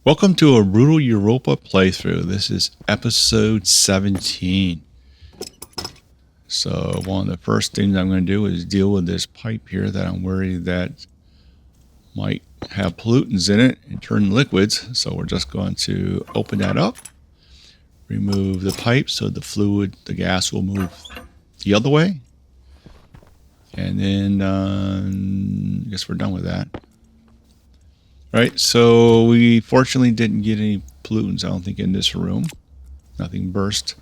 Welcome to a brutal Europa playthrough. This is episode 17. So one of the first things I'm going to do is deal with this pipe here that I'm worried that might have pollutants in it and turn liquids. So we're just going to open that up, remove the pipe so the fluid, the gas will move the other way. And then I guess we're done with that. Right, so we fortunately didn't get any pollutants, I don't think, in this room. Nothing burst.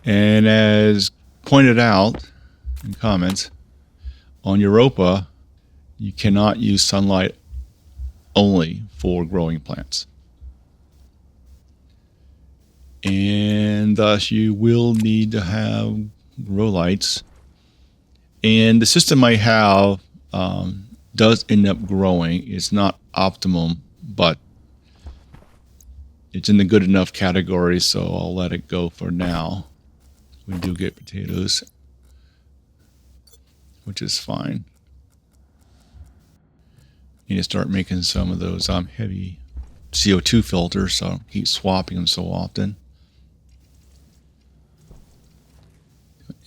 And as pointed out in comments, on Europa, you cannot use sunlight only for growing plants. And thus you will need to have grow lights. And the system I have does end up growing. It's not optimum, but it's in the good enough category, so I'll let it go for now. We do get potatoes, which is fine. Need to start making some of those heavy CO2 filters, so I don't keep swapping them so often.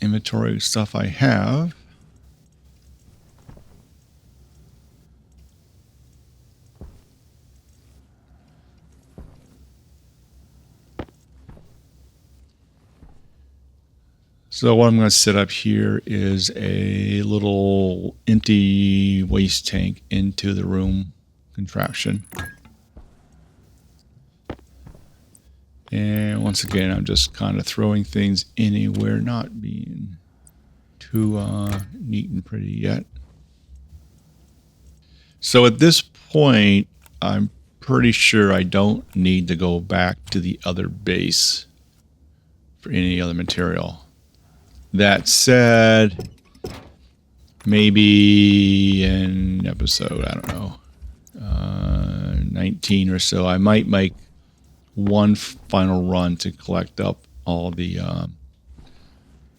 Inventory stuff I have. So what I'm going to set up here is a little empty waste tank into the room contraction. And once again, I'm just kind of throwing things anywhere, not being too neat and pretty yet. So at this point, I'm pretty sure I don't need to go back to the other base for any other material. That said, maybe in episode, I don't know, 19 or so, I might make one final run to collect up all the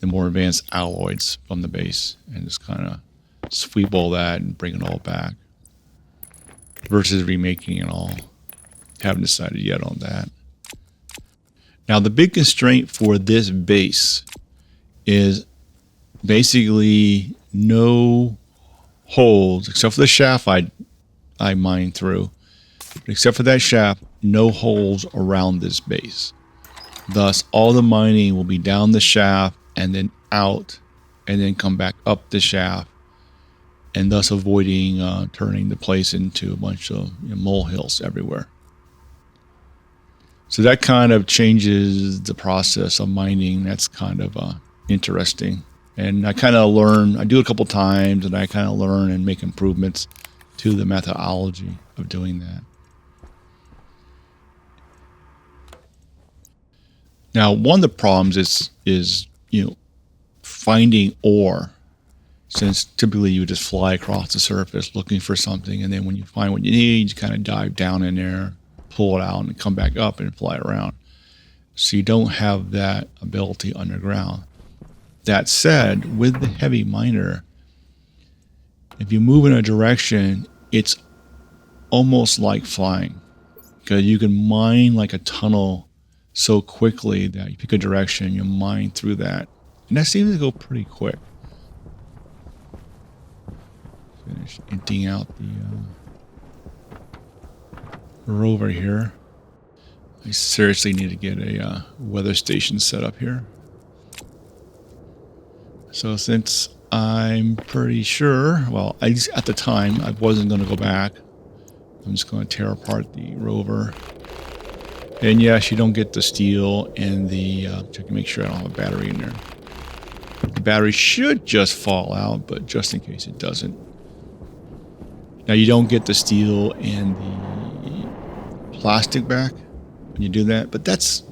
more advanced alloys from the base and just kind of sweep all that and bring it all back versus remaking it all. Haven't decided yet on that. Now, the big constraint for this base is basically no holes, except for the shaft I mined through. Except for that shaft, no holes around this base. Thus, all the mining will be down the shaft and then out and then come back up the shaft, and thus avoiding turning the place into a bunch of molehills everywhere. So that kind of changes the process of mining. That's kind of interesting. And I kind of learn, I do it a couple times, and I kind of learn and make improvements to the methodology of doing that. Now, one of the problems is finding ore, since typically you would just fly across the surface looking for something, and then when you find what you need, you kind of dive down in there, pull it out, and come back up and fly around. So you don't have that ability underground. That said, with the heavy miner, if you move in a direction, it's almost like flying, because you can mine like a tunnel so quickly that you pick a direction, you mine through that, and that seems to go pretty quick. Finish emptying out the rover here. I seriously need to get a weather station set up here. So since I'm pretty sure, well, at the time, I wasn't going to go back. I'm just going to tear apart the rover. And yes, you don't get the steel and the, check to make sure I don't have a battery in there. The battery should just fall out, but just in case it doesn't. Now you don't get the steel and the plastic back when you do that, but that's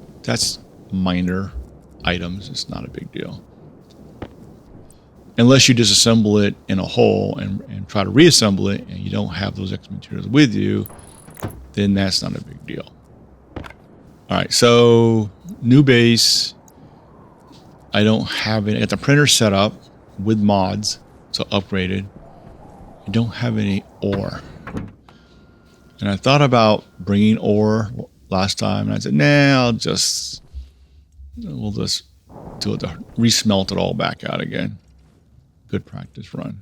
minor items. It's not a big deal. Unless you disassemble it in a hole and try to reassemble it, and you don't have those extra materials with you, then that's not a big deal. All right, so new base. I don't have it. I got the printer set up with mods, so upgraded. I don't have any ore. And I thought about bringing ore last time, and I said, nah, we'll just do it to resmelt it all back out again. Good practice run.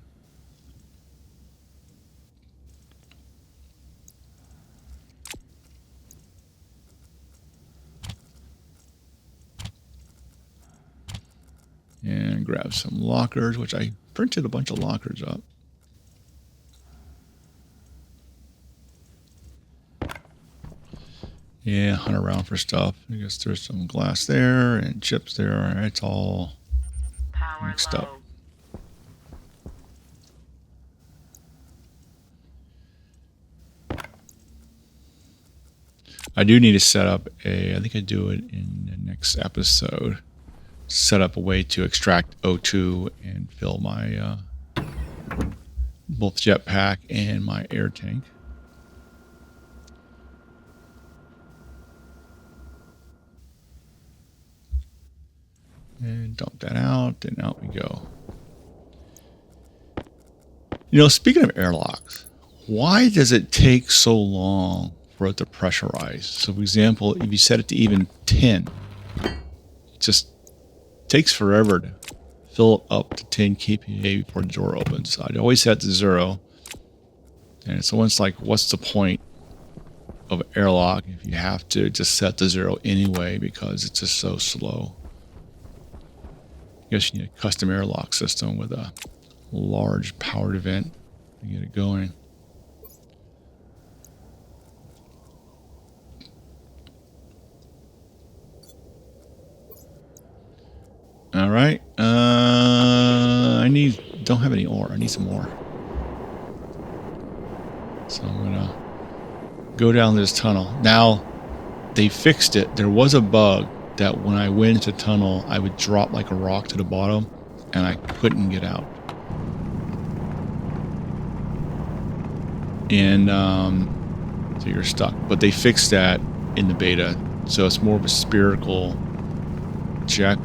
And grab some lockers, which I printed a bunch of lockers up. Yeah, hunt around for stuff. I guess there's some glass there and chips there. It's all mixed up. I do need to set up I think I do it in the next episode, set up a way to extract O2 and fill my both jetpack and my air tank. And dump that out, and out we go. You know, speaking of airlocks, why does it take so long for it to pressurize? So, for example, if you set it to even 10, it just takes forever to fill it up to 10 kPa before the door opens. So I'd always set it to 0. And it's almost like, what's the point of airlock if you have to just set to 0 anyway because it's just so slow? I guess you need a custom airlock system with a large powered event to get it going. All right. Don't have any ore. I need some more. So I'm gonna go down this tunnel. Now, they fixed it. There was a bug that when I went into the tunnel, I would drop like a rock to the bottom, and I couldn't get out. And so you're stuck. But they fixed that in the beta, so it's more of a spherical check.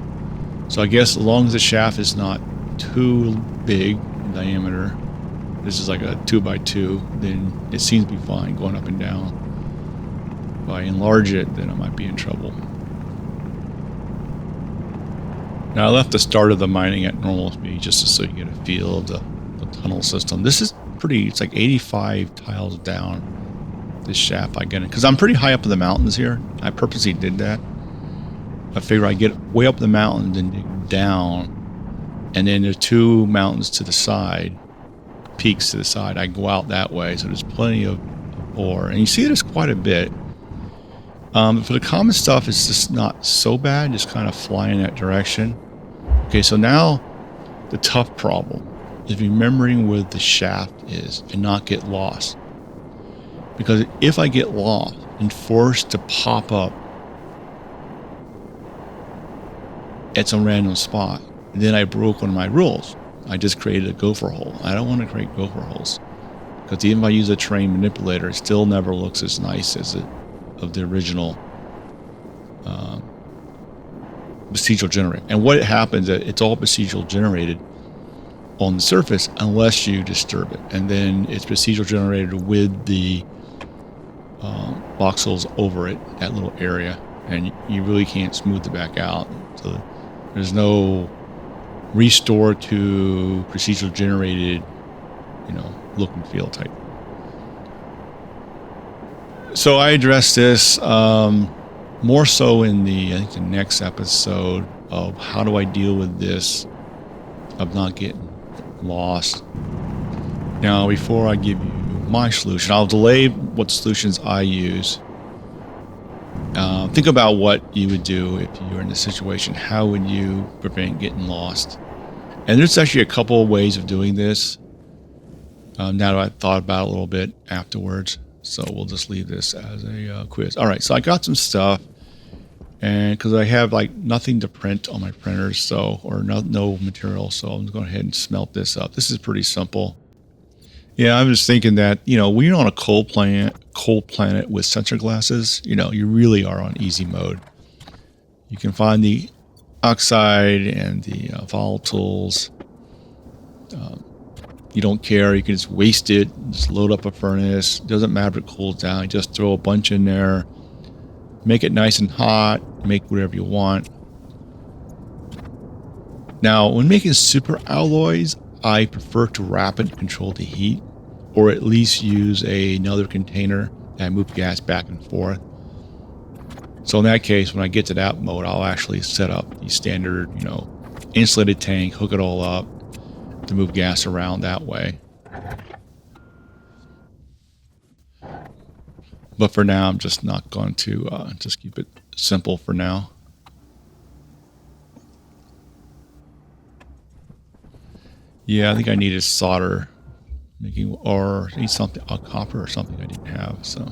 So I guess as long as the shaft is not too big in diameter, this is like a 2x2, then it seems to be fine going up and down. If I enlarge it, then I might be in trouble. Now I left the start of the mining at normal speed just so you get a feel of the tunnel system. This is pretty, it's like 85 tiles down, this shaft I get it. Because I'm pretty high up in the mountains here. I purposely did that. I figure I get way up the mountain and dig down, and then there's 2 mountains to the side, peaks to the side. I go out that way, so there's plenty of ore. And you see there's quite a bit. For the common stuff, it's just not so bad, just kind of fly in that direction. Okay, so now the tough problem is remembering where the shaft is and not get lost. Because if I get lost and forced to pop up at some random spot, then I broke one of my rules. I just created a gopher hole. I don't want to create gopher holes, because even if I use a terrain manipulator, it still never looks as nice as it of the original procedural generator. And what happens is it's all procedural generated on the surface unless you disturb it, and then it's procedural generated with the voxels over it, that little area, and you really can't smooth it back out. So there's no restore to procedural generated, look and feel type. So I addressed this more so in the next episode of how do I deal with this of not getting lost. Now, before I give you my solution, I'll delay what solutions I use. Think about what you would do if you were in this situation. How would you prevent getting lost? And there's actually a couple of ways of doing this. Now that I've thought about it a little bit afterwards. So we'll just leave this as a quiz. All right, so I got some stuff, and because I have like nothing to print on my printers, or no material, so I'm going ahead and smelt this up. This is pretty simple. Yeah, I'm just thinking that when you're on a cold planet with sensor glasses, you really are on easy mode. You can find the oxide and the volatiles you don't care. You can just waste it. Just load up a furnace. Doesn't matter if it cools down. You just throw a bunch in there. Make it nice and hot. Make whatever you want. Now, when making super alloys, I prefer to wrap it and control the heat, or at least use another container that move gas back and forth. So in that case, when I get to that mode, I'll actually set up the standard, insulated tank, hook it all up to move gas around that way. But for now, I'm just not going to just keep it simple for now. Yeah, I think I needed solder, or need something, a copper or something I didn't have. So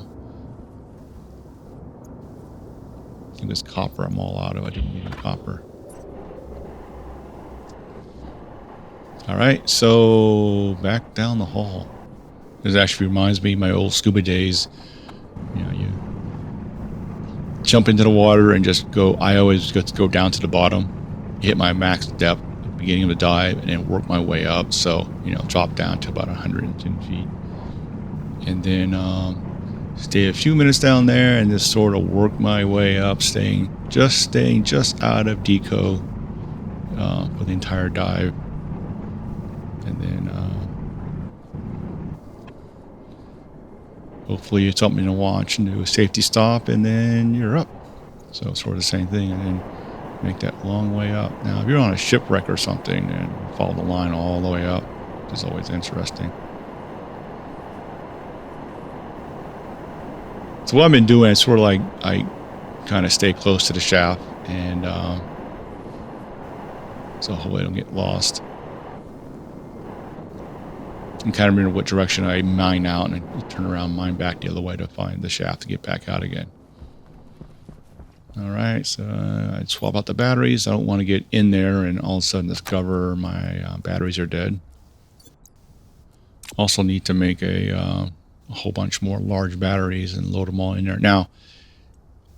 I think it was copper. I'm all out of. I didn't need a copper. All right, so back down the hall. This actually reminds me of my old scuba days. You jump into the water and just go. I always just go down to the bottom, hit my max depth at the beginning of the dive, and then work my way up. So drop down to about 110 feet, and then stay a few minutes down there, and just sort of work my way up, staying just out of deco for the entire dive. And then hopefully it's something to watch and do a safety stop, and then you're up. So sort of the same thing, and then make that long way up. Now, if you're on a shipwreck or something and follow the line all the way up, it's always interesting. So what I've been doing is sort of like I kind of stay close to the shaft, and so hopefully I don't get lost. And kind of remember what direction I mine out, and I turn around, mine back the other way to find the shaft to get back out again. All right, so I swap out the batteries. I don't want to get in there and all of a sudden discover my batteries are dead. Also need to make a whole bunch more large batteries and load them all in there. Now,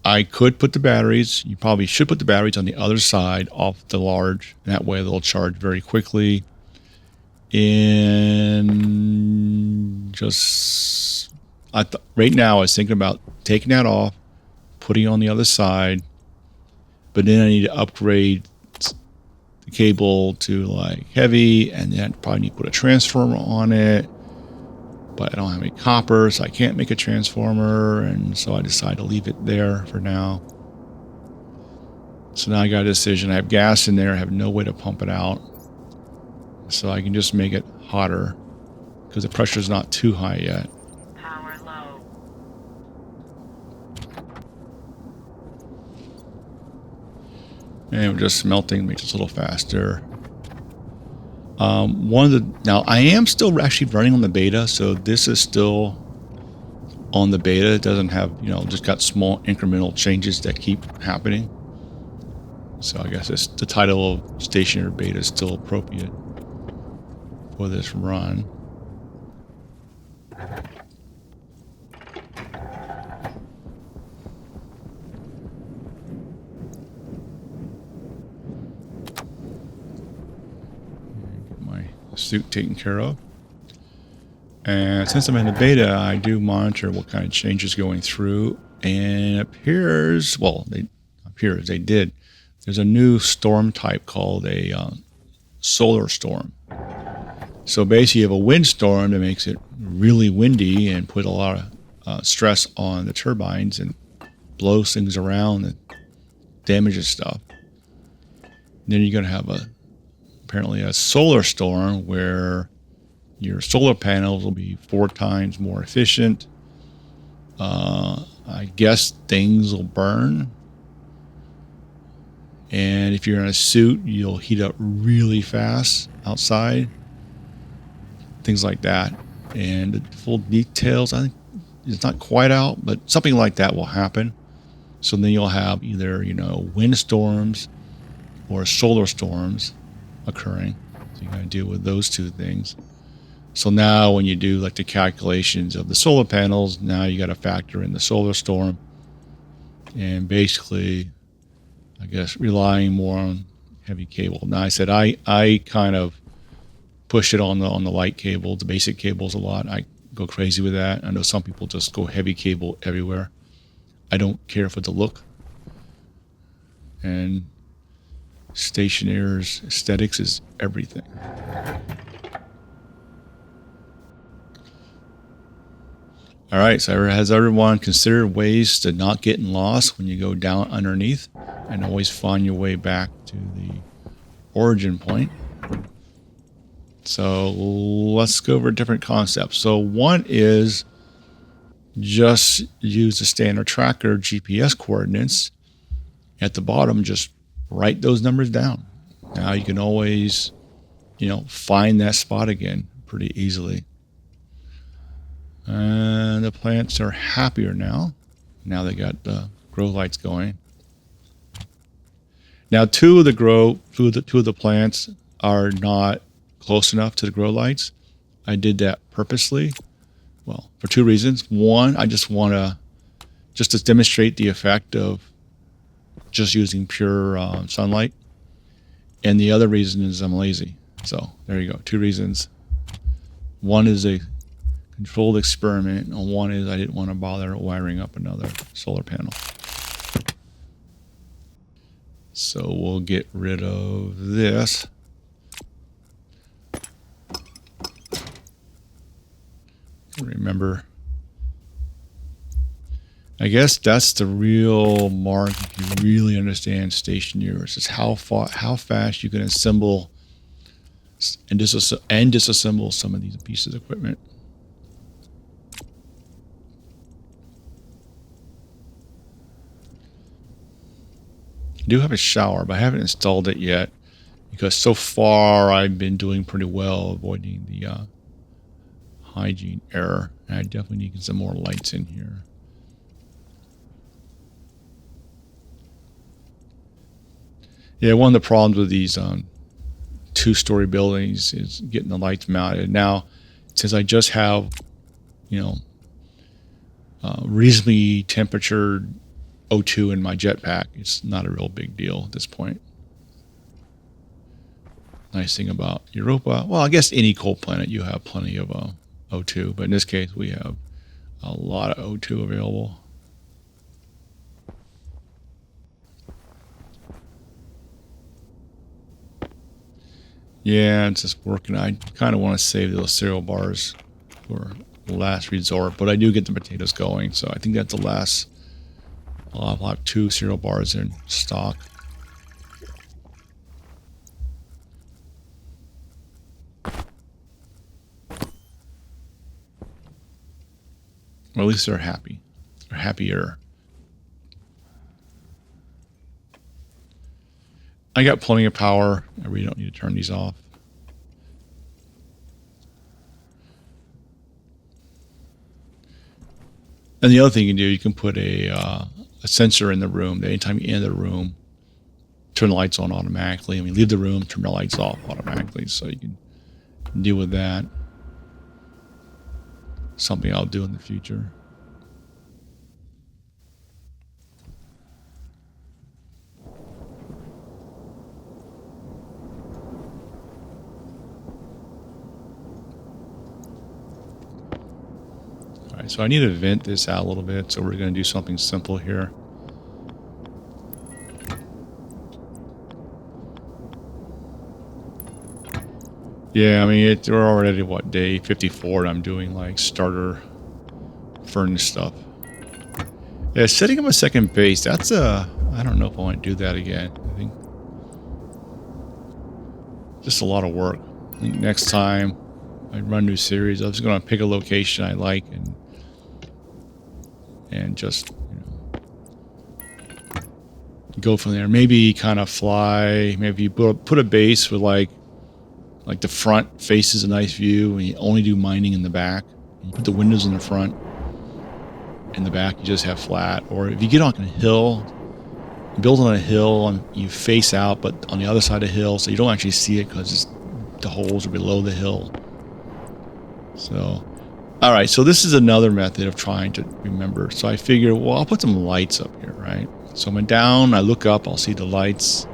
I could put the batteries, you probably should put the batteries on the other side off the large. That way they'll charge very quickly. And just, right now I was thinking about taking that off, putting it on the other side, but then I need to upgrade the cable to like heavy, and then probably need to put a transformer on it, but I don't have any copper, so I can't make a transformer, and so I decided to leave it there for now. So now I got a decision. I have gas in there, I have no way to pump it out. So I can just make it hotter because the pressure is not too high yet. Power low. And we're just smelting, makes it a little faster. Now I am still actually running on the beta, so this is still on the beta. It doesn't have, just got small incremental changes that keep happening. So I guess the title of Stationeer beta is still appropriate for this run. Get my suit taken care of. And since I'm in the beta, I do monitor what kind of changes going through. And it appears, they did. There's a new storm type called a solar storm. So basically you have a windstorm that makes it really windy and put a lot of stress on the turbines and blows things around and damages stuff. And then you're going to have apparently a solar storm where your solar panels will be 4 times more efficient. I guess things will burn. And if you're in a suit, you'll heat up really fast outside. Things like that. And the full details, I think it's not quite out, but something like that will happen. So then you'll have either, windstorms or solar storms occurring. So you got to deal with those two things. So now when you do like the calculations of the solar panels, now you got to factor in the solar storm. And basically, I guess relying more on heavy cable. Now I said I kind of push it on the light cable, the basic cables a lot. I go crazy with that. I know some people just go heavy cable everywhere. I don't care for the look. And Stationeers aesthetics is everything. All right, so has everyone considered ways to not getting lost when you go down underneath and always find your way back to the origin point? So let's go over different concepts. So one is just use the standard tracker GPS coordinates. At the bottom, just write those numbers down. Now you can always, find that spot again pretty easily. And the plants are happier now. Now they got the grow lights going. Now two of the plants are not close enough to the grow lights. I did that purposely. Well, for two reasons. One, I just want to demonstrate the effect of just using pure sunlight. And the other reason is I'm lazy. So there you go. Two reasons. One is a controlled experiment, and one is I didn't want to bother wiring up another solar panel. So we'll get rid of this. Remember, I guess that's the real mark if you really understand Stationeers, is how fast you can assemble and disassemble some of these pieces of equipment. I do have a shower, but I haven't installed it yet because so far I've been doing pretty well avoiding the hygiene error. And I definitely need some more lights in here. Yeah, one of the problems with these two-story buildings is getting the lights mounted. Now, since I just have, reasonably temperatured O2 in my jetpack, it's not a real big deal at this point. Nice thing about Europa, well, I guess any cold planet you have plenty of O2, but in this case we have a lot of O2 available. Yeah, it's just working. I kind of want to save those cereal bars for last resort, but I do get the potatoes going, so I think that's the last. I'll have 2 cereal bars in stock. Or at least they're happy. They're happier. I got plenty of power. I really don't need to turn these off. And the other thing you can do, you can put a sensor in the room. Anytime you enter the room, turn the lights on automatically. And when you leave the room, turn the lights off automatically. So you can deal with that. Something I'll do in the future. All right, so I need to vent this out a little bit. So we're going to do something simple here. Yeah, I mean, we're already, day 54, and I'm doing, starter furnace stuff. Yeah, setting up a second base, I don't know if I want to do that again. I think just a lot of work. I think next time I run a new series, I'm just going to pick a location I like and just, go from there. Maybe kind of fly, maybe put a base with, like the front faces a nice view, and you only do mining in the back. You put the windows in the front. In the back, you just have flat. Or if you get on a hill, you build on a hill and you face out, but on the other side of the hill, so you don't actually see it because the holes are below the hill. So, all right. So this is another method of trying to remember. So I figure, well, I'll put some lights up here, right? So I'm down. I look up. I'll see the lights.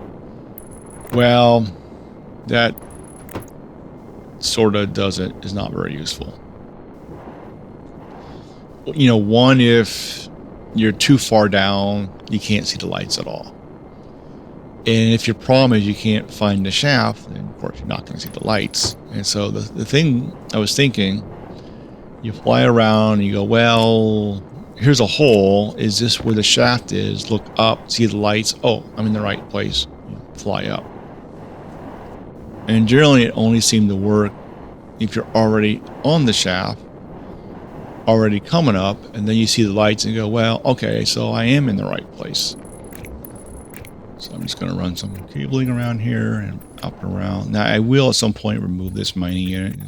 Well, that sort of doesn't, is not very useful. You know, one, if you're too far down, you can't see the lights at all. And if your problem is you can't find the shaft, then of course you're not going to see the lights. And so the thing I was thinking, you fly around and you go, well, here's a hole. Is this where the shaft is? Look up, see the lights. Oh, I'm in the right place. You fly up. And generally it only seemed to work if you're already on the shaft, already coming up, and then you see the lights and go, well, okay, so I am in the right place. So I'm just going to run some cabling around here and up and around. Now I will at some point remove this mining unit.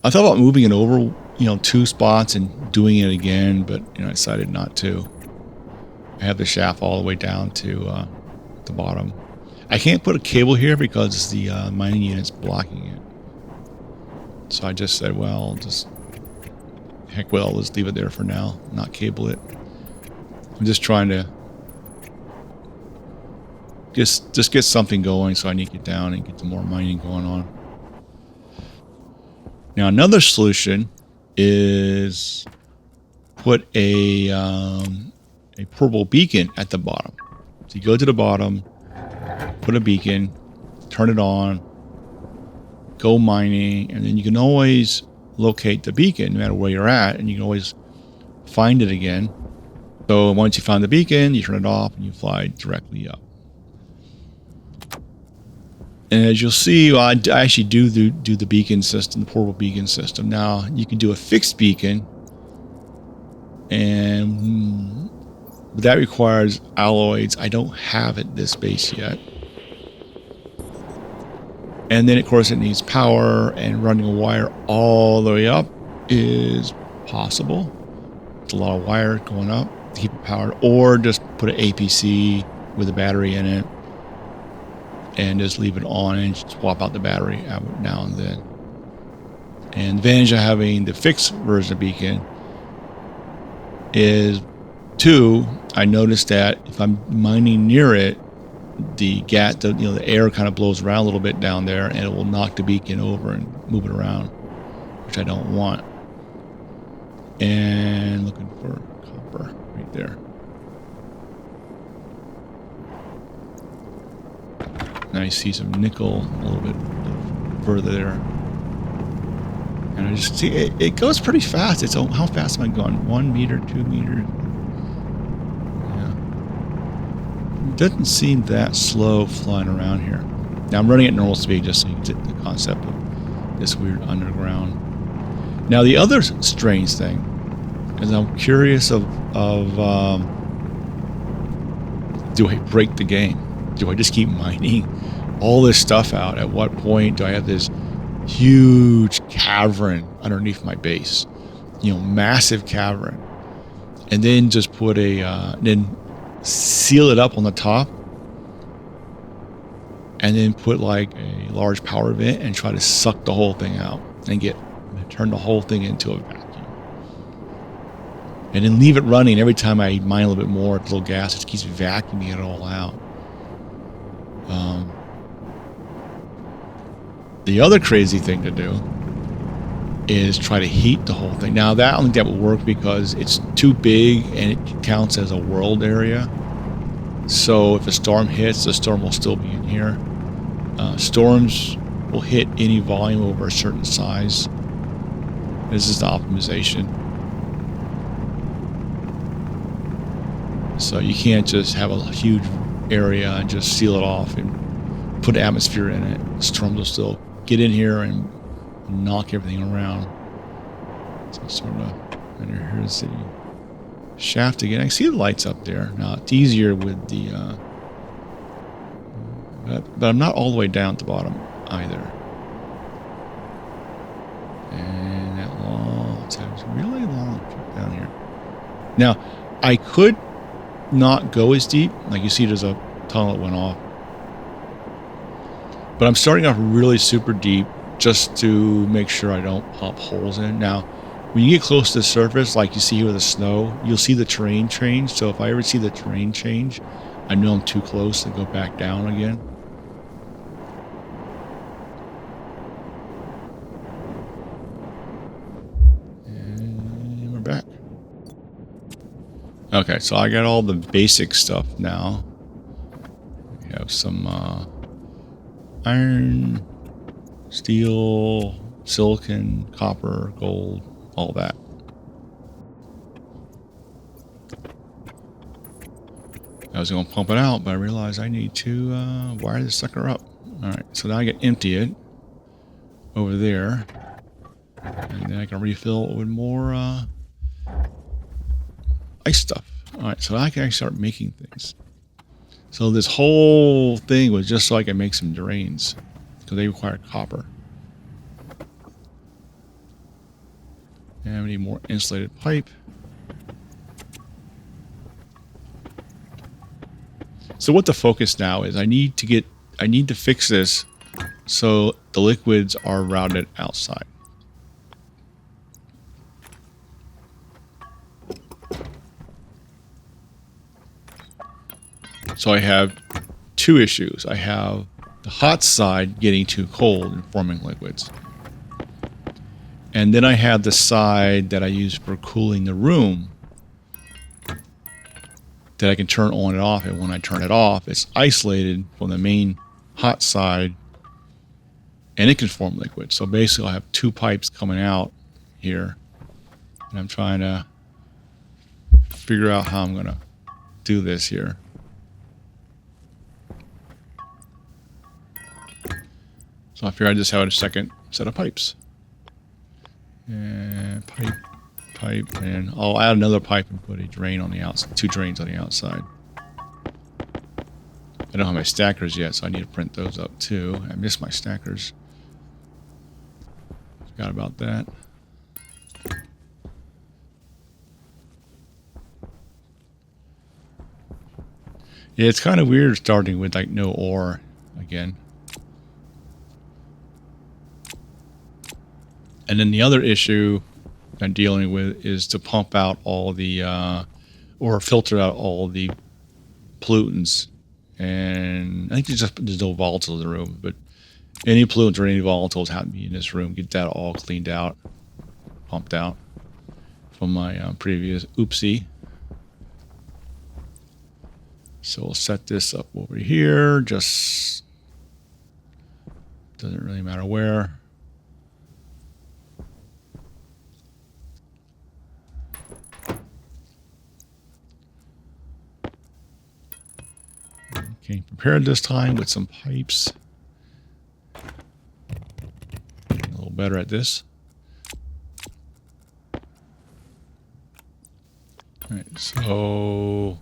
I thought about moving it over, you know, 2 spots and doing it again, but you know, I decided not to. I have the shaft all the way down to the bottom. I can't put a cable here because the mining unit's blocking it. So I just said, well, just heck with it, I'll just leave it there for now, not cable it. I'm just trying to just get something going, so I need to get down and get some more mining going on. Now another solution is put a portable beacon at the bottom. So you go to the bottom, put a beacon, turn it on, go mining, and then you can always locate the beacon no matter where you're at, and you can always find it again. So once you find the beacon, you turn it off and you fly directly up. And as you'll see, I actually do the beacon system, the portable beacon system. Now, you can do a fixed beacon, and that requires alloys. I don't have at this base yet. And then, of course, it needs power, and running a wire all the way up is possible. It's a lot of wire going up to keep it powered, or just put an APC with a battery in it and just leave it on and swap out the battery now and then. And the advantage of having the fixed version of beacon is, two, I noticed that if I'm mining near it, the air kind of blows around a little bit down there, and it will knock the beacon over and move it around, which I don't want. And looking for copper right there. Now you see some nickel a little bit further there. And I just see it goes pretty fast. It's, how fast am I going? 1 meter, 2 meters? Yeah. It doesn't seem that slow flying around here. Now I'm running at normal speed just so you get the concept of this weird underground. Now the other strange thing is I'm curious of do I break the game? Do I just keep mining all this stuff out? At what point do I have this huge cavern underneath my base? You know, massive cavern. And then just put then seal it up on the top. And then put like a large power vent and try to suck the whole thing out and turn the whole thing into a vacuum. And then leave it running every time I mine a little bit more. The little gas just keeps vacuuming it all out. The other crazy thing to do is try to heat the whole thing. Now, I don't think that will work because it's too big and it counts as a world area. So if a storm hits, the storm will still be in here. Storms will hit any volume over a certain size. This is the optimization. So you can't just have a huge area and just seal it off and put atmosphere in it. The storms will still get in here and knock everything around. So sort of, and here's the shaft again. I see the lights up there. Now it's easier with the, but I'm not all the way down at the bottom either. And that long, it's really long trip down here. Now, I could not go as deep. Like you see, there's a tunnel that went off. But I'm starting off really super deep just to make sure I don't pop holes in. Now, when you get close to the surface, like you see here with the snow, you'll see the terrain change. So if I ever see the terrain change, I know I'm too close to go back down again. Okay, so I got all the basic stuff now. We have some iron, steel, silicon, copper, gold, all that. I was going to pump it out, but I realized I need to wire this sucker up. All right, so now I can empty it over there, and then I can refill it with more ice stuff. All right, so I can actually start making things. So this whole thing was just so I can make some drains, because they require copper. And we need more insulated pipe. So what the focus now is, I need to fix this so the liquids are routed outside. So I have two issues. I have the hot side getting too cold and forming liquids. And then I have the side that I use for cooling the room that I can turn on and off. And when I turn it off, it's isolated from the main hot side and it can form liquid. So basically I have two pipes coming out here and I'm trying to figure out how I'm going to do this here. So I figured I just have a second set of pipes. And pipe, and I'll add another pipe and put a drain on the outside, two drains on the outside. I don't have my stackers yet, so I need to print those up too. I missed my stackers. Forgot about that. Yeah, it's kind of weird starting with like no ore again. And then the other issue I'm dealing with is to pump out all the, or filter out all the pollutants. And I think there's no volatiles in the room, but any pollutants or any volatiles have to be in this room. Get that all cleaned out, pumped out from my previous oopsie. So we'll set this up over here. Just doesn't really matter where. Okay, prepared this time with some pipes. A little better at this. All right, so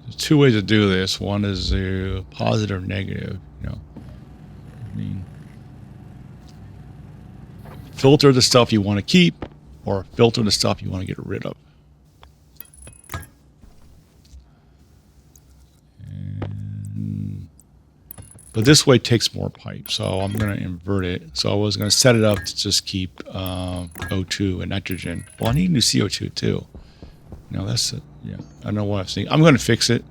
there's two ways to do this. One is positive, negative. You know, I mean, filter the stuff you want to keep, or filter the stuff you want to get rid of. But this way takes more pipe, so I'm going to invert it. So I was going to set it up to just keep O2 and nitrogen. Well, I need new CO2 too. No, that's it. Yeah, I don't know what I was thinking. I'm going to fix it.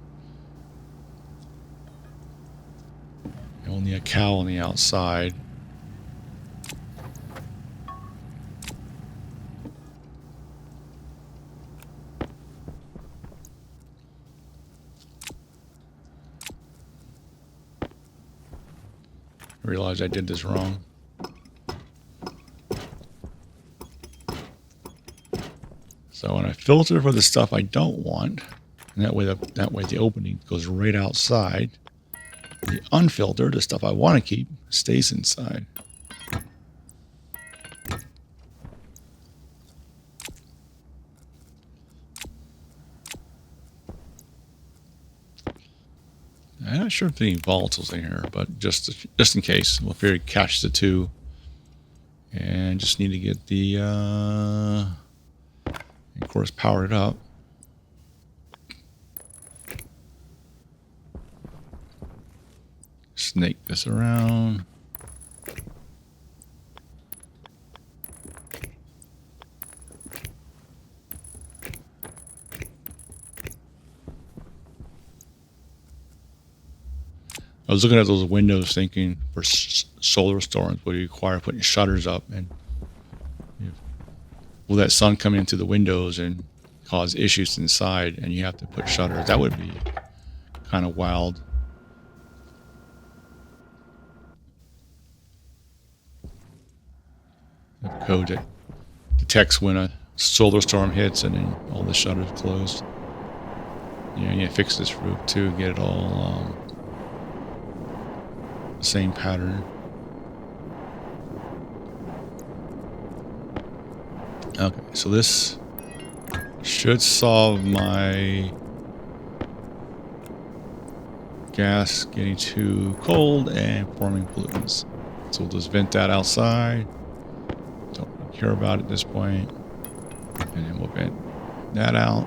Only a cow on the outside. I realized I did this wrong. So when I filter for the stuff I don't want, and that way the opening goes right outside. The unfiltered, the stuff I want to keep, stays inside. I'm not sure if there are any volatiles in here, but just in case, we'll figure catch the two, and just need to get the, of course, power it up. Snake this around. I was looking at those windows thinking for solar storms would require putting shutters up, and will that sun come into the windows and cause issues inside, and you have to put shutters? That would be kind of wild. Code that detects when a solar storm hits and then all the shutters closed. Yeah, you fix this roof too, get it all the same pattern. Okay, so this should solve my gas getting too cold and forming pollutants. So we'll just vent that outside. Don't really care about it at this point. And then we'll vent that out.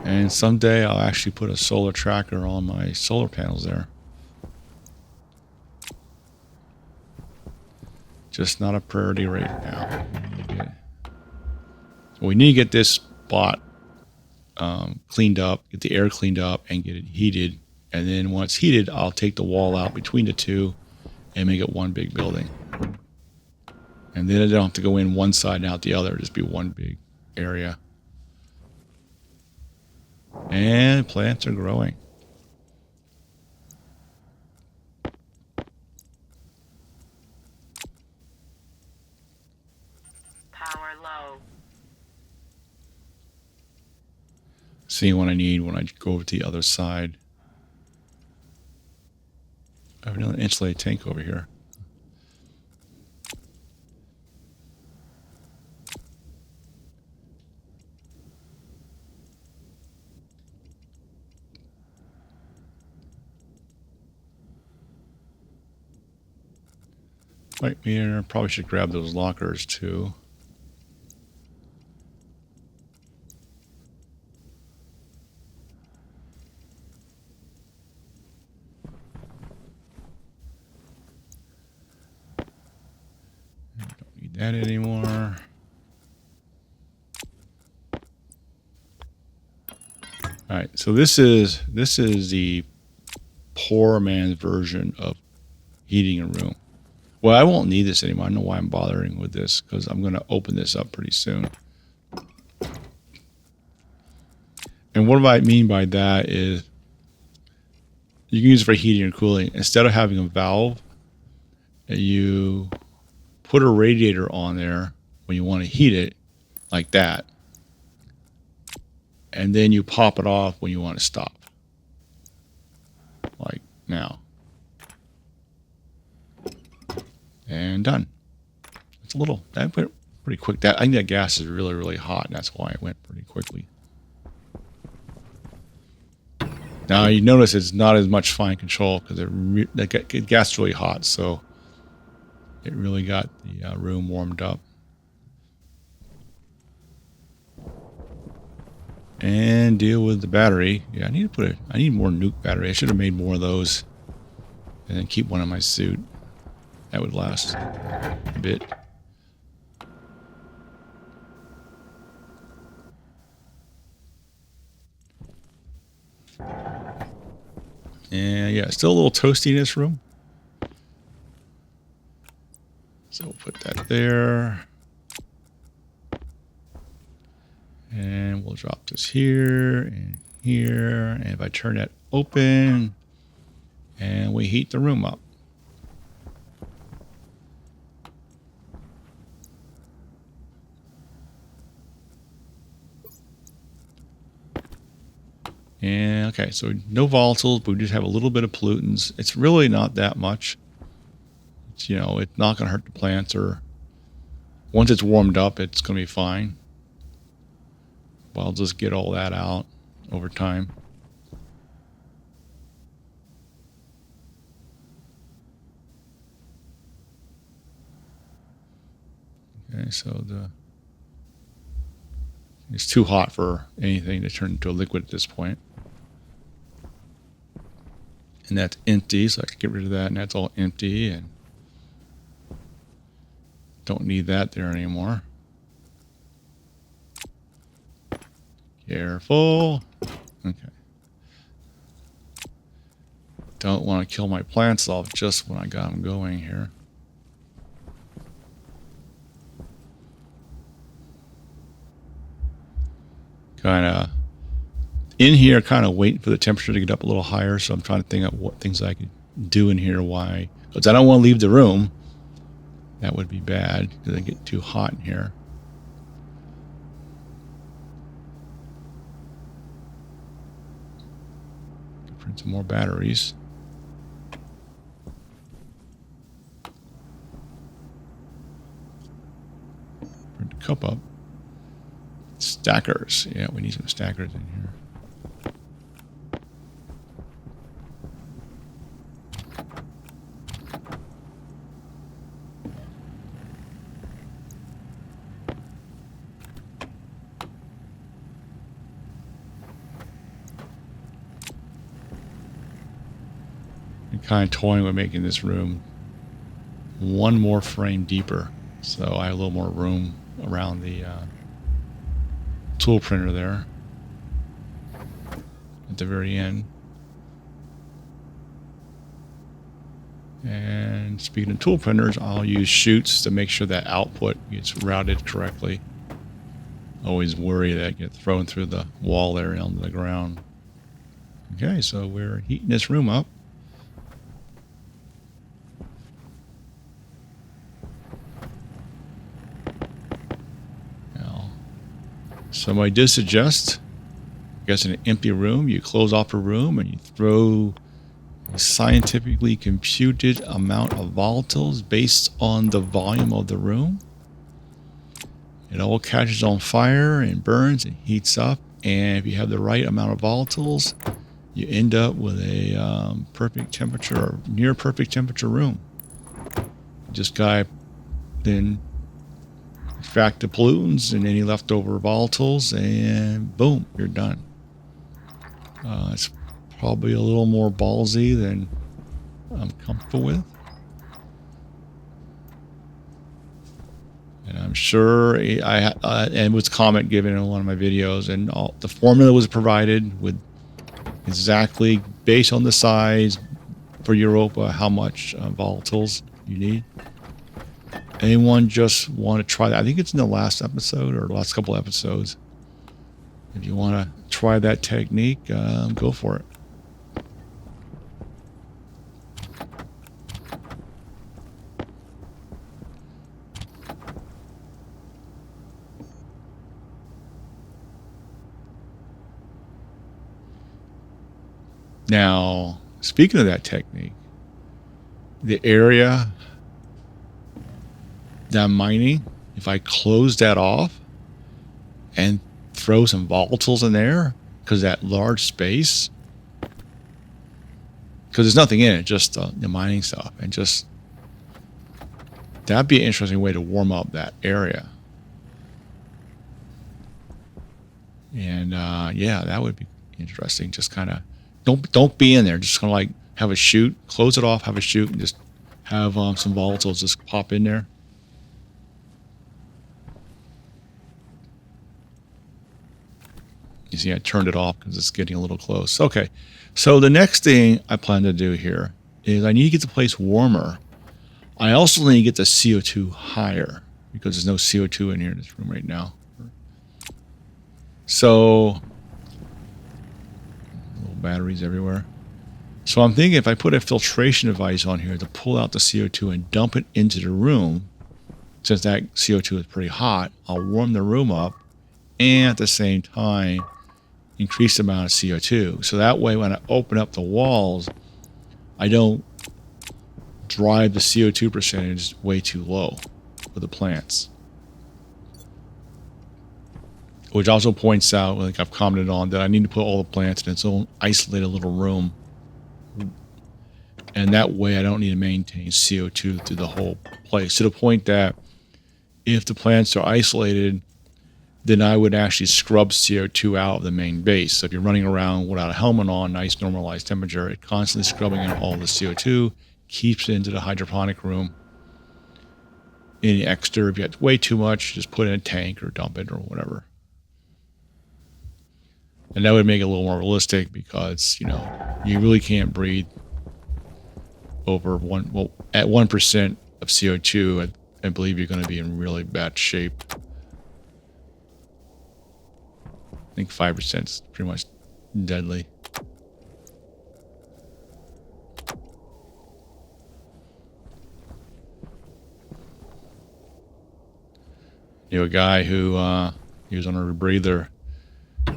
And someday I'll actually put a solar tracker on my solar panels there. Just not a priority right now. We need to get this spot cleaned up, get the air cleaned up, and get it heated. And then once heated, I'll take the wall out between the two and make it one big building. And then I don't have to go in one side and out the other. It'll just be one big area. And plants are growing. Power low. Seeing what I need when I go over to the other side. I have another insulated tank over here. Right here, probably should grab those lockers too. Don't need that anymore. All right, so this is the poor man's version of heating a room. Well, I won't need this anymore. I know why I'm bothering with this, because I'm going to open this up pretty soon. And what I mean by that is you can use it for heating or cooling. Instead of having a valve, you put a radiator on there when you want to heat it, like that. And then you pop it off when you want to stop. Like now. And done. It's a little, that went pretty quick. I think that gas is really, really hot, and that's why it went pretty quickly. Now you notice it's not as much fine control because the gas is really hot, so it really got the room warmed up. And deal with the battery. Yeah, I need more nuke battery. I should have made more of those, and then keep one in my suit. That would last a bit. And yeah, still a little toasty in this room. So we'll put that there. And we'll drop this here and here. And if I turn that open, and we heat the room up. And okay, so no volatiles, but we just have a little bit of pollutants. It's really not that much. It's, it's not going to hurt the plants, or once it's warmed up, it's going to be fine. But I'll just get all that out over time. Okay, so it's too hot for anything to turn into a liquid at this point. And that's empty, so I can get rid of that, and that's all empty, and don't need that there anymore. Careful. Okay. Don't want to kill my plants off just when I got them going here. Kind of in here, kind of waiting for the temperature to get up a little higher. So I'm trying to think of what things I could do in here. Why? Because I don't want to leave the room. That would be bad because I get too hot in here. Print some more batteries. Print the cup up. Stackers. Yeah, we need some stackers in here. I'm kind of toying with making this room one more frame deeper, so I have a little more room around the tool printer there at the very end. And speaking of tool printers, I'll use chutes to make sure that output gets routed correctly. Always worry that it gets thrown through the wall there and onto the ground. Okay, so we're heating this room up. Now, somebody did suggest, I guess in an empty room, you close off a room and you throw a scientifically computed amount of volatiles based on the volume of the room. It all catches on fire and burns and heats up, and if you have the right amount of volatiles, you end up with a perfect temperature or near perfect temperature room. Just gotta then extract the pollutants and any leftover volatiles, and boom, you're done. It's probably a little more ballsy than I'm comfortable with. And I'm sure and was comment given in one of my videos, and all the formula was provided with exactly based on the size for Europa how much volatiles you need. Anyone just want to try that? I think it's in the last episode or the last couple episodes. If you want to try that technique, go for it. Now, speaking of that technique, the area that I'm mining, if I close that off and throw some volatiles in there, because that large space, because there's nothing in it, just the mining stuff, and just that'd be an interesting way to warm up that area. And yeah, that would be interesting. Just kind of don't be in there. Just kind of like have a chute, close it off, have a chute, and just have some volatiles just pop in there. You see, I turned it off because it's getting a little close. Okay, so the next thing I plan to do here is I need to get the place warmer. I also need to get the CO2 higher because there's no CO2 in here in this room right now. So, little batteries everywhere. So I'm thinking if I put a filtration device on here to pull out the CO2 and dump it into the room, since that CO2 is pretty hot, I'll warm the room up and at the same time increase the amount of CO2. So that way when I open up the walls, I don't drive the CO2 percentage way too low for the plants. Which also points out, like I've commented on, that I need to put all the plants in its own isolated little room. And that way I don't need to maintain CO2 through the whole place. To the point that if the plants are isolated, then I would actually scrub CO2 out of the main base. So if you're running around without a helmet on, nice normalized temperature, it constantly scrubbing in all the CO2, keeps it into the hydroponic room. Any extra, if you have way too much, just put it in a tank or dump it or whatever. And that would make it a little more realistic because, you know, you really can't breathe over at 1% of CO2, I believe you're going to be in really bad shape. I think 5% is pretty much deadly. A guy who he was on a rebreather,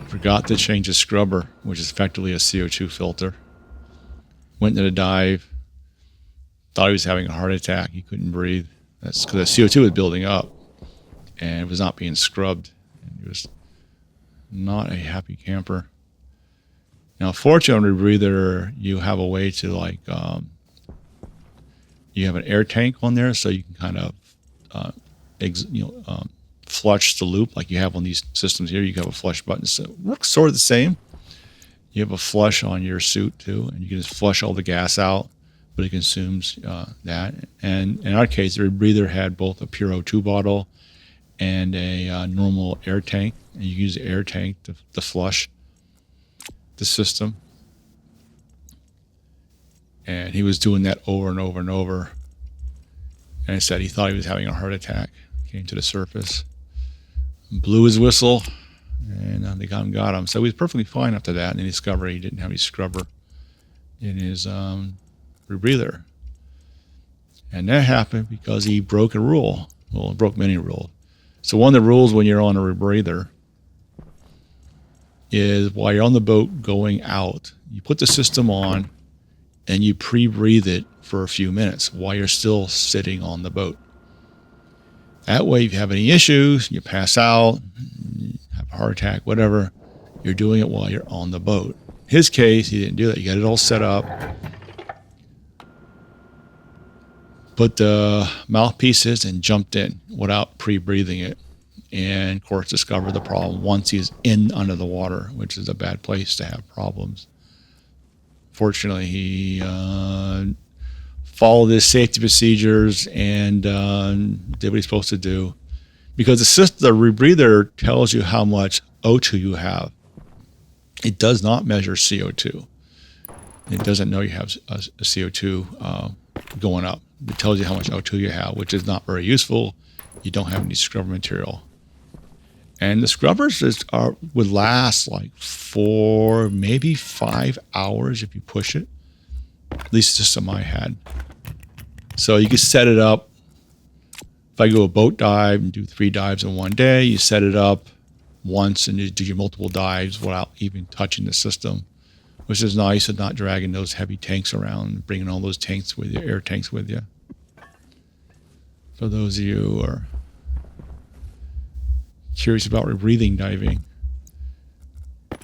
forgot to change his scrubber, which is effectively a CO2 filter. Went into the dive, thought he was having a heart attack. He couldn't breathe. That's because the CO2 was building up and it was not being scrubbed. And he was not a happy camper. Now, fortunately, on a rebreather, you have a way to you have an air tank on there, so you can kind of flush the loop like you have on these systems here. You have a flush button, so it works sort of the same. You have a flush on your suit too, and you can just flush all the gas out, but it consumes that. And in our case, the rebreather had both a pure O2 bottle and a normal air tank, and you use the air tank to flush the system. And he was doing that over and over and over. And I said he thought he was having a heart attack. Came to the surface, blew his whistle, and they got him. So he was perfectly fine after that, and they discovered he didn't have any scrubber in his rebreather. And that happened because he broke a rule. Well, he broke many rules. So one of the rules when you're on a rebreather is while you're on the boat going out, you put the system on and you pre-breathe it for a few minutes while you're still sitting on the boat. That way, if you have any issues, you pass out, you have a heart attack, whatever, you're doing it while you're on the boat. His case, he didn't do that. He got it all set up, put the mouthpieces, and jumped in without pre-breathing it. And, of course, discovered the problem once he's in under the water, which is a bad place to have problems. Fortunately, he followed his safety procedures and did what he's supposed to do. Because the rebreather tells you how much O2 you have. It does not measure CO2. It doesn't know you have a CO2 going up. It tells you how much O2 you have, which is not very useful. You don't have any scrubber material. And the scrubbers would last like 4, maybe 5 hours if you push it. At least the system I had. So you can set it up. If I go a boat dive and do 3 dives in one day, you set it up once and you do your multiple dives without even touching the system, which is nice and not dragging those heavy tanks around, bringing all those tanks with you, air tanks with you. For those of you who are curious about rebreathing diving.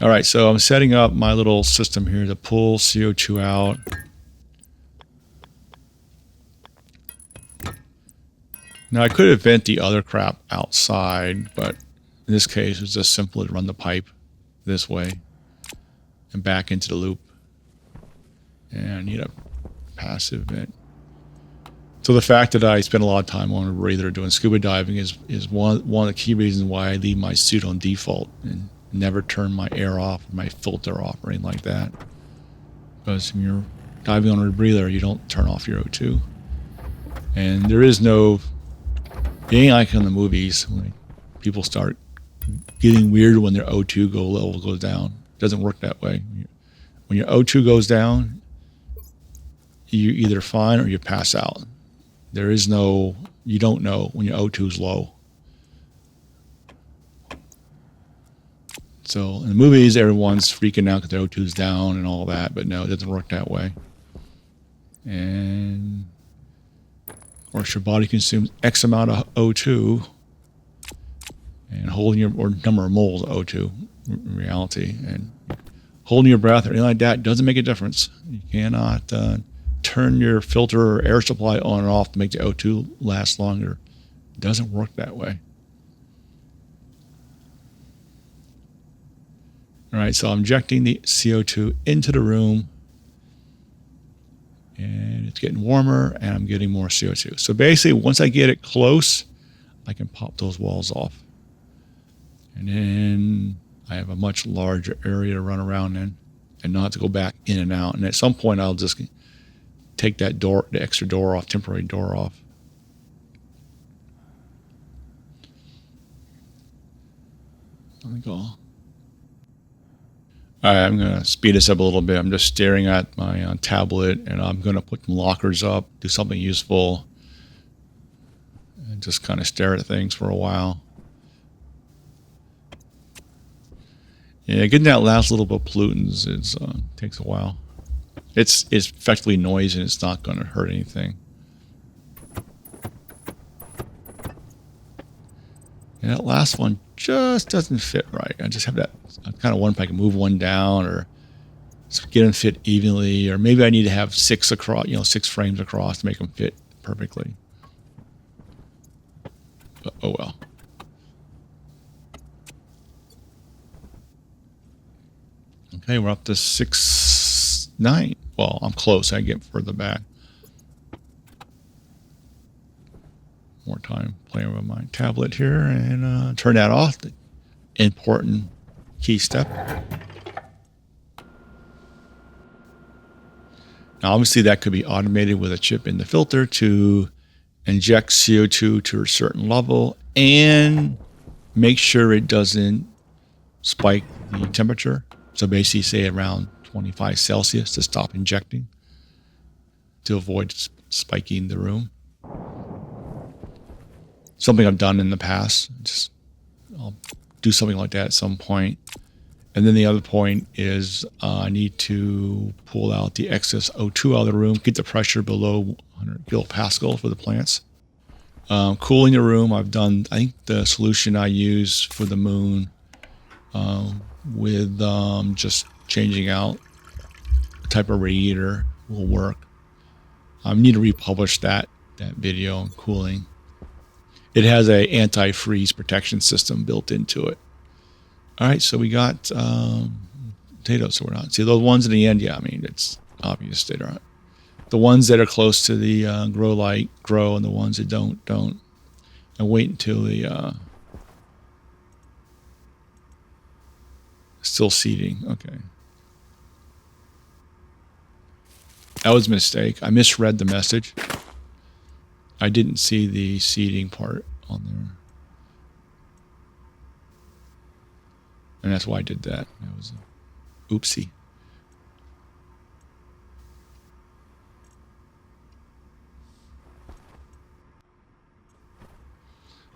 All right, so I'm setting up my little system here to pull CO2 out. Now, I could have vent the other crap outside, but in this case, it's just simple to run the pipe this way and back into the loop. And I need a passive vent. So the fact that I spend a lot of time on a rebreather doing scuba diving is one of the key reasons why I leave my suit on default and never turn my air off or my filter off or anything like that. Because when you're diving on a rebreather, you don't turn off your O2. And there is no... It ain't like in the movies when people start getting weird when their O2 level goes down. It doesn't work that way. When your O2 goes down, you either fine or you pass out. There is no, you don't know when your O2 is low. So in the movies, everyone's freaking out because their O2 is down and all that, but no, it doesn't work that way. And of course, your body consumes X amount of O2 and holding your, or number of moles of O2 in reality, and holding your breath or anything like that doesn't make a difference. You cannot turn your filter or air supply on and off to make the O2 last longer. It doesn't work that way. All right, so I'm injecting the CO2 into the room, and it's getting warmer, and I'm getting more CO2. So basically, once I get it close, I can pop those walls off. And then I have a much larger area to run around in and not to go back in and out. And at some point, I'll just take that door, the extra door off, temporary door off. Let me go. All right, I'm going to speed this up a little bit. I'm just staring at my tablet, and I'm going to put some lockers up, do something useful, and just kind of stare at things for a while. Yeah, getting that last little bit of pollutants takes a while. It's effectively noise, and it's not going to hurt anything. And that last one just doesn't fit right. I just have that. I kind of wonder if I can move one down or get them fit evenly, or maybe I need to have 6 across, 6 frames across to make them fit perfectly. But, oh well. Okay, we're up to 6.9. Well, I'm close. I get further back. More time playing with my tablet here, and turn that off. The important key step. Now, obviously, that could be automated with a chip in the filter to inject CO2 to a certain level and make sure it doesn't spike the temperature. So basically, say around 25 Celsius to stop injecting to avoid spiking the room. Something I've done in the past. I'll do something like that at some point. And then the other point is I need to pull out the excess O2 out of the room, get the pressure below 100 kilopascal for the plants. Cooling the room, I've done, I think the solution I use for the moon with just changing out the type of radiator will work. I need to republish that video on cooling. It has a anti-freeze protection system built into it. All right, so we got potatoes. So we're not. See those ones in the end? Yeah, I mean, it's obvious they aren't. The ones that are close to the grow light grow, and the ones that don't. And wait until the still seeding. Okay. That was a mistake. I misread the message. I didn't see the seeding part on there. And that's why I did that. That was a oopsie.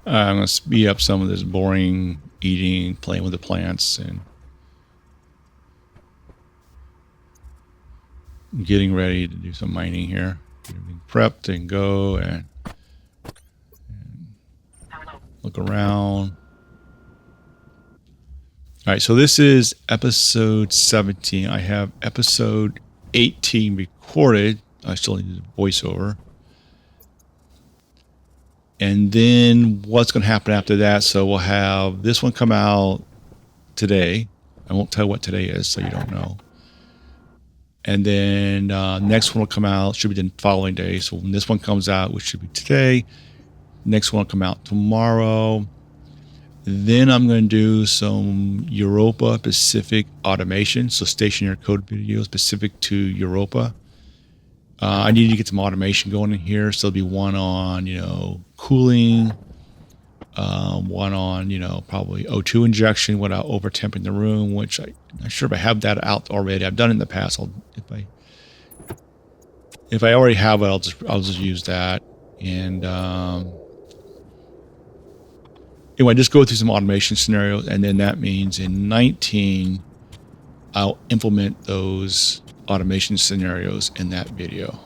I'm going to speed up some of this boring eating, playing with the plants, and getting ready to do some mining here. Get everything prepped and go and look around. All right, so this is episode 17. I have episode 18 recorded. I still need the voiceover. And then what's going to happen after that? So we'll have this one come out today. I won't tell what today is, so you don't know. And then next one will come out, should be the following day. So when this one comes out, which should be today, next one will come out tomorrow. Then I'm going to do some Europa specific automation. So stationary code videos specific to Europa. I need to get some automation going in here. So there'll be one on, cooling, one on, probably O2 injection without over temping the room, which I'm not sure if I have that out already. I've done it in the past. If I already have it, I'll just use that. And anyway, just go through some automation scenarios, and then that means in 19, I'll implement those automation scenarios in that video.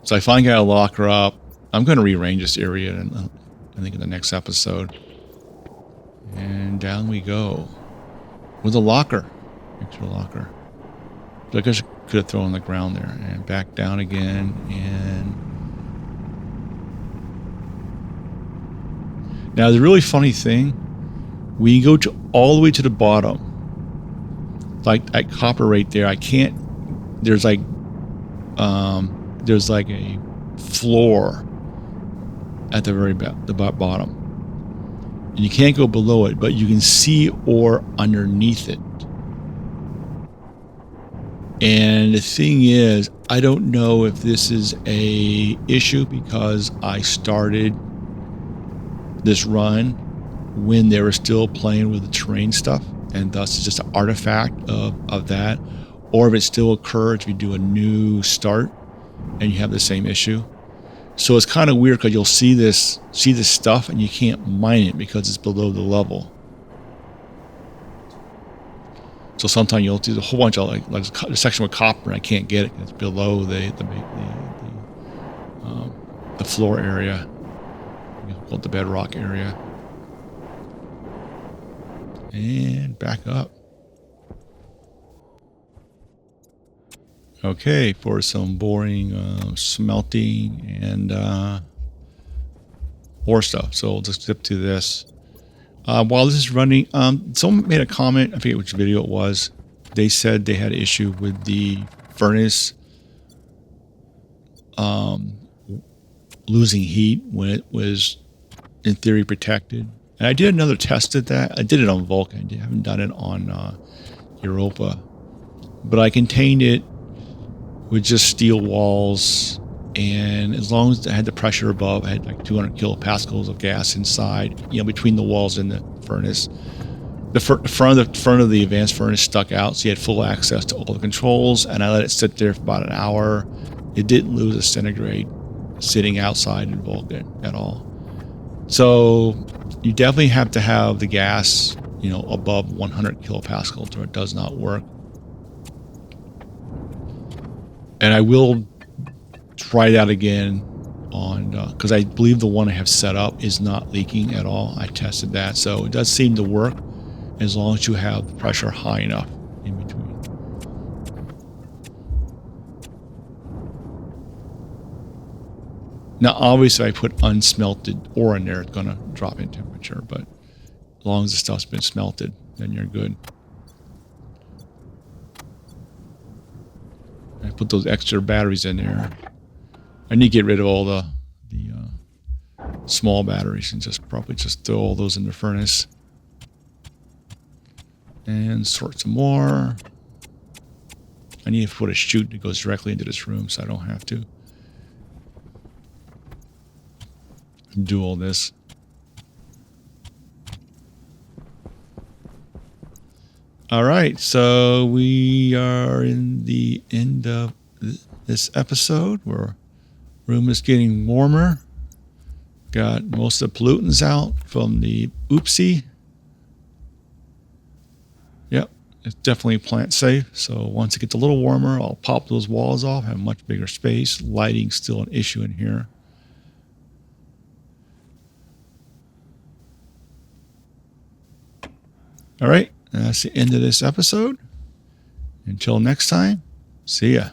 So I finally got a locker up. I'm going to rearrange this area, I think, in the next episode. And down we go with a locker, extra locker. So I guess I could have thrown on the ground there, and back down again. And now the really funny thing, when you go all the way to the bottom, like that copper right there, I can't. There's like a floor at the very the bottom, and you can't go below it, but you can see ore underneath it. And the thing is, I don't know if this is a issue because I started this run when they were still playing with the terrain stuff, and thus it's just an artifact of that, or if it still occurs if you do a new start and you have the same issue. So it's kind of weird because you'll see this stuff and you can't mine it because it's below the level. So sometimes you'll do a whole bunch of like a section with copper and I can't get it. It's below the floor area, called the bedrock area. And back up. Okay, for some boring smelting and ore stuff. So we'll just zip to this. While this is running, someone made a comment, I forget which video it was. They said they had an issue with the furnace losing heat when it was, in theory, protected. And I did another test at that. I did it on Vulcan. I haven't done it on Europa. But I contained it with just steel walls, and as long as I had the pressure above, I had like 200 kilopascals of gas inside, between the walls and the furnace. The front of the advanced furnace stuck out, so you had full access to all the controls, and I let it sit there for about an hour. It didn't lose a centigrade sitting outside in Vulcan at all. So you definitely have to have the gas, above 100 kilopascals, or it does not work. And I will try that again on, because I believe the one I have set up is not leaking at all. I tested that, so it does seem to work as long as you have the pressure high enough in between. Now, obviously, if I put unsmelted ore in there, it's going to drop in temperature, but as long as the stuff's been smelted, then you're good. I put those extra batteries in there. I need to get rid of all the small batteries and probably just throw all those in the furnace. And sort some more. I need to put a chute that goes directly into this room so I don't have to do all this. All right, so we are in the end of this episode where room is getting warmer. Got most of the pollutants out from the oopsie. Yep, it's definitely plant safe. So once it gets a little warmer, I'll pop those walls off, have much bigger space. Lighting's still an issue in here. All right, that's the end of this episode. Until next time, see ya.